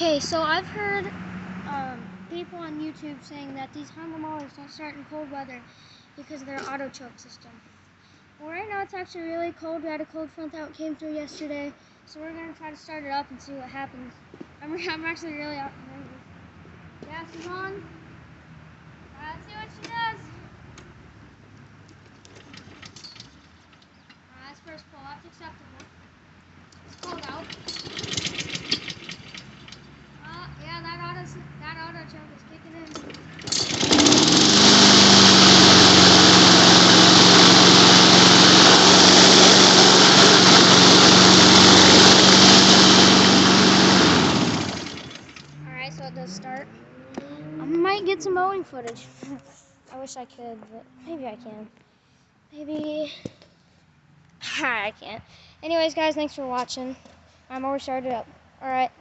Okay, so I've heard people on YouTube saying that these Honda mowers don't start in cold weather because of their auto choke system. Well, right now it's actually really cold. We had a cold front that came through yesterday, so we're going to try to start it up and see what happens. I'm actually really nervous. Gas is on. Let's see what she does. That's first pull. That's acceptable. It's cold out. Yeah, that auto choke is kicking in. Alright, so it does start. I might get some mowing footage. I wish I could, but maybe I can. Maybe I can't. Anyways, guys, thanks for watching. I'm already started up. Alright.